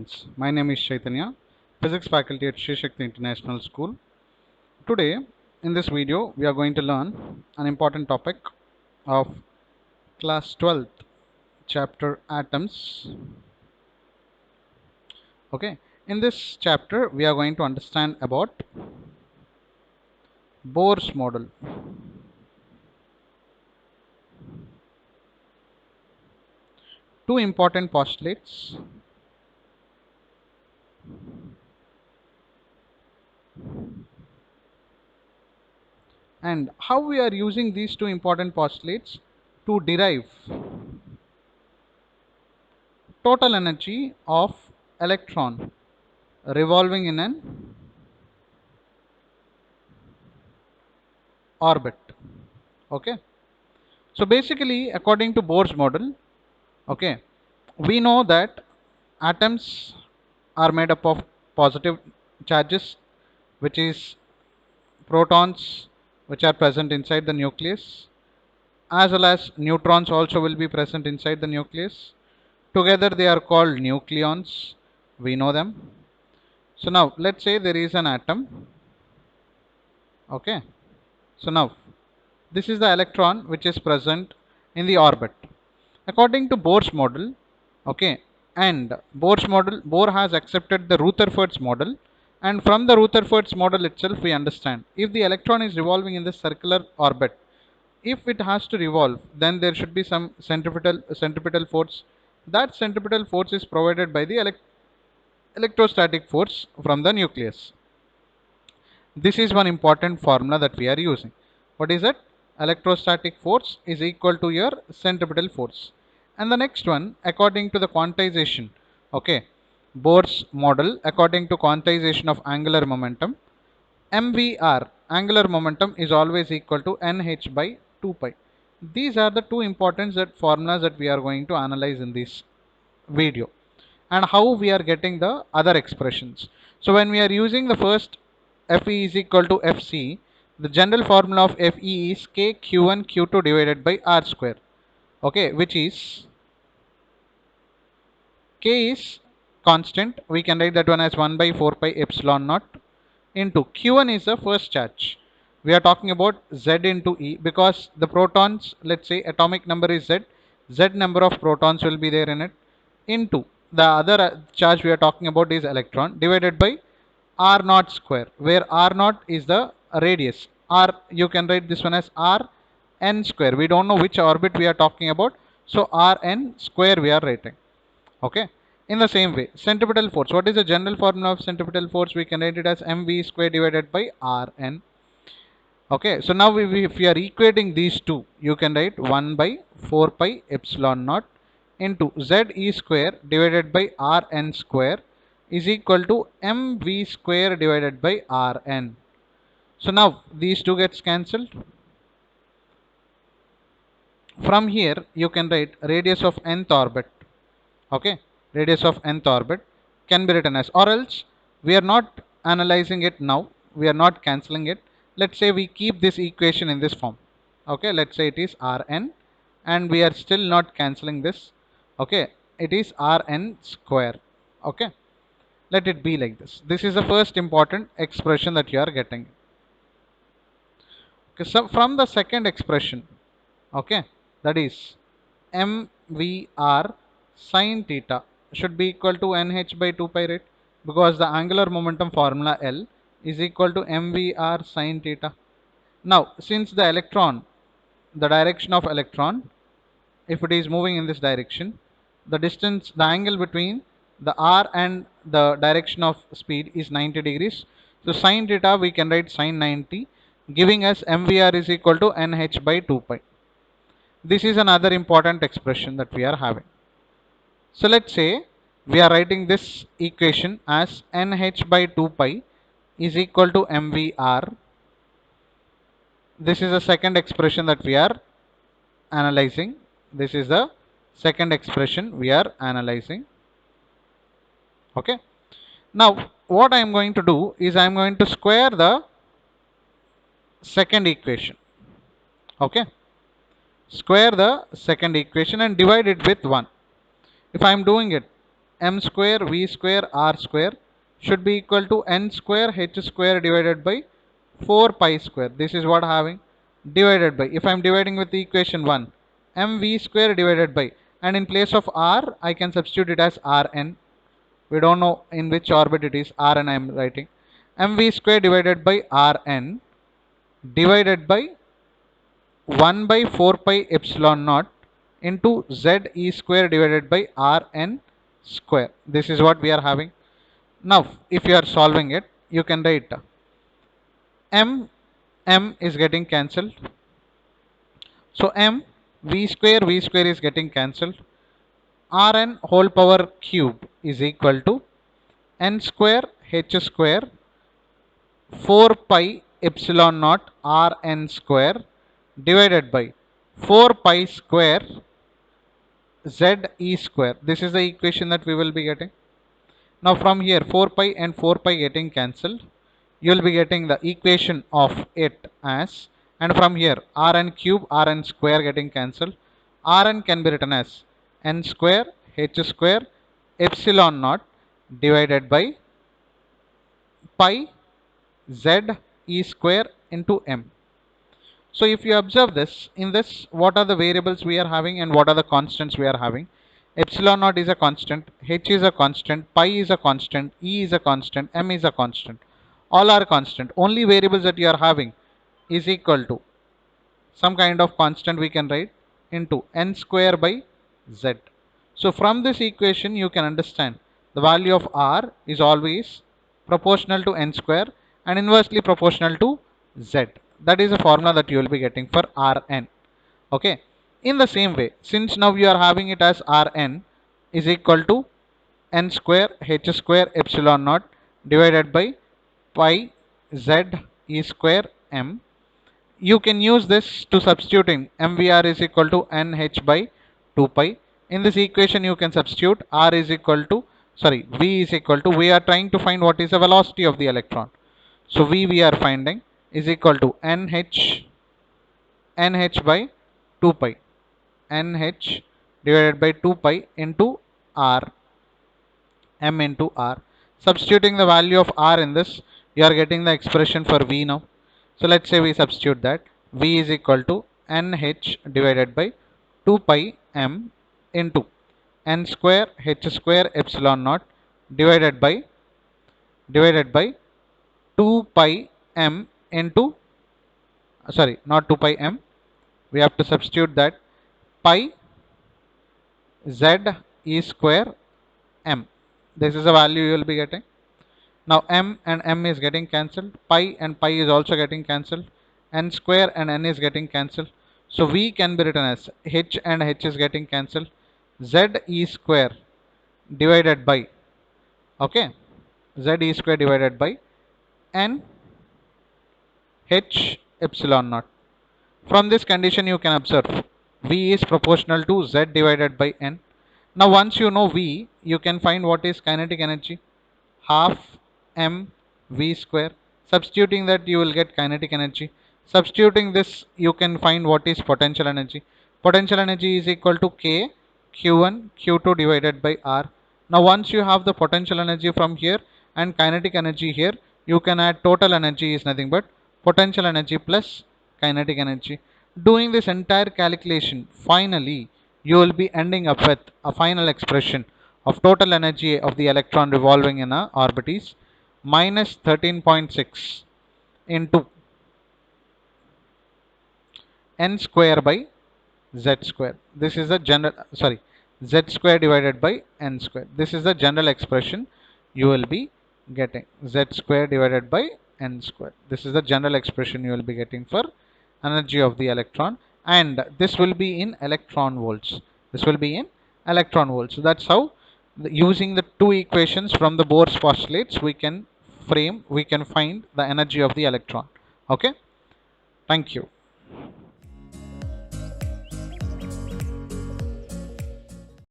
students, my name is Chaitanya, Physics faculty at Shakthi International School. Today, in this video, we are going to learn an important topic of class 12th chapter atoms. Okay, in this chapter, we are going to understand about Bohr's model. Two important postulates. And how we are using these two important postulates to derive total energy of electron revolving in an orbit. Okay, so basically according to Bohr's model, okay, we know that atoms are made up of positive charges, which is protons, which are present inside the nucleus, as well as neutrons also will be present inside the nucleus. Together they are called nucleons. We know them. So now let's say there is an atom. Okay, so now this is the electron which is present in the orbit. According to Bohr's model, okay, and Bohr has accepted the Rutherford's model, and from the Rutherford's model itself we understand if the electron is revolving in the circular orbit, if it has to revolve, then there should be some centripetal force. That centripetal force is provided by the electrostatic force from the nucleus. This is one important formula that we are using. What is it? Electrostatic force is equal to your centripetal force. And the next one, according to the quantization, okay, Bohr's model, according to quantization of angular momentum, MVR, angular momentum, is always equal to NH by 2 pi. These are the two important formulas that we are going to analyze in this video, and how we are getting the other expressions. So when we are using the first Fe is equal to Fc, the general formula of Fe is Kq1 Q2 divided by R square, okay, which is K is constant, we can write that one as 1 by 4 pi epsilon naught into Q1 is the first charge. We are talking about Z into E because the protons, let's say atomic number is Z, Z number of protons will be there in it, into the other charge we are talking about is electron, divided by R naught square, where R naught is the radius. R, you can write this one as R n square. We don't know which orbit we are talking about, so R n square we are writing. Okay. In the same way, centripetal force. What is the general formula of centripetal force? We can write it as mv square divided by Rn. Okay. So now if we are equating these two, you can write 1 by 4 pi epsilon naught into Ze square divided by Rn square is equal to mv square divided by Rn. So now these two gets cancelled. From here you can write radius of nth orbit. Okay, radius of nth orbit can be written as, or else we are not analyzing it now, we are not cancelling it. Let's say we keep this equation in this form. Okay, let's say it is Rn, and we are still not cancelling this. Okay, it is Rn square. Okay, let it be like this. This is the first important expression that you are getting. Okay, so from the second expression, okay, that is mvr sine theta should be equal to nh by 2 pi, right? Because the angular momentum formula L is equal to mvr sine theta. Now since the electron, the direction of electron, if it is moving in this direction, the distance, the angle between the r and the direction of speed is 90 degrees. So sine theta we can write sine 90, giving us mvr is equal to nh by 2 pi. This is another important expression that we are having. So let's say we are writing this equation as nh by 2 pi is equal to mvr. This is the second expression that we are analyzing. This is the second expression we are analyzing. Okay. Now what I am going to do is I am going to square the second equation. Okay. Square the second equation and divide it with 1. If I am doing it, m square v square r square should be equal to n square h square divided by 4 pi square. This is what having divided by, if I am dividing with the equation 1, mv square divided by, and in place of r I can substitute it as rn. We don't know in which orbit it is, rn I am writing. mv square divided by rn divided by 1 by 4 pi epsilon naught into z e square divided by rn square. This is what we are having. Now if you are solving it, you can write m is getting cancelled. So v square is getting cancelled. Rn whole power cube is equal to n square h square 4 pi epsilon naught rn square divided by 4 pi square z e square. This is the equation that we will be getting. Now from here 4 pi and 4 pi getting cancelled, you will be getting the equation of it as, and from here rn cube rn square getting cancelled. Rn can be written as n square h square epsilon naught divided by pi z e square into m. So if you observe this, in this what are the variables we are having and what are the constants we are having? Epsilon naught is a constant, h is a constant, pi is a constant, e is a constant, m is a constant. All are constant. Only variables that you are having is equal to some kind of constant we can write into n square by z. So from this equation you can understand the value of r is always proportional to n square and inversely proportional to z. That is a formula that you will be getting for Rn. Okay. In the same way, since now you are having it as Rn is equal to n square h square epsilon naught divided by pi z e square m, you can use this to substituting mvr is equal to nh by 2 pi. In this equation you can substitute r is equal to, sorry, v is equal to, we are trying to find what is the velocity of the electron. So v we are finding is equal to nh by 2 pi, nh divided by 2 pi into r, m into r. Substituting the value of r in this, you are getting the expression for v now. So let's say we substitute that v is equal to nh divided by 2 pi m into n square h square epsilon naught divided by 2 pi m into, sorry, not 2 pi m, we have to substitute that pi z e square m. This is the value you will be getting. Now m and m is getting cancelled, pi and pi is also getting cancelled, n square and n is getting cancelled. So v can be written as h and h is getting cancelled, z e square divided by, okay, z e square divided by n h epsilon naught. From this condition you can observe v is proportional to z divided by n. Now once you know v, you can find what is kinetic energy, half m v square. Substituting that you will get kinetic energy. Substituting this you can find what is potential energy. Potential energy is equal to k q1 q2 divided by r. Now once you have the potential energy from here and kinetic energy here, you can add total energy is nothing but potential energy plus kinetic energy. Doing this entire calculation, finally you will be ending up with a final expression of total energy of the electron revolving in a orbit is minus 13.6 into n square by z square. This is the general, sorry, z square divided by n square. This is the general expression you will be getting, z square divided by n square. This is the general expression you will be getting for energy of the electron, and this will be in electron volts. This will be in electron volts. So that's how, using the two equations from the Bohr's postulates, we can find the energy of the electron. Okay, thank you.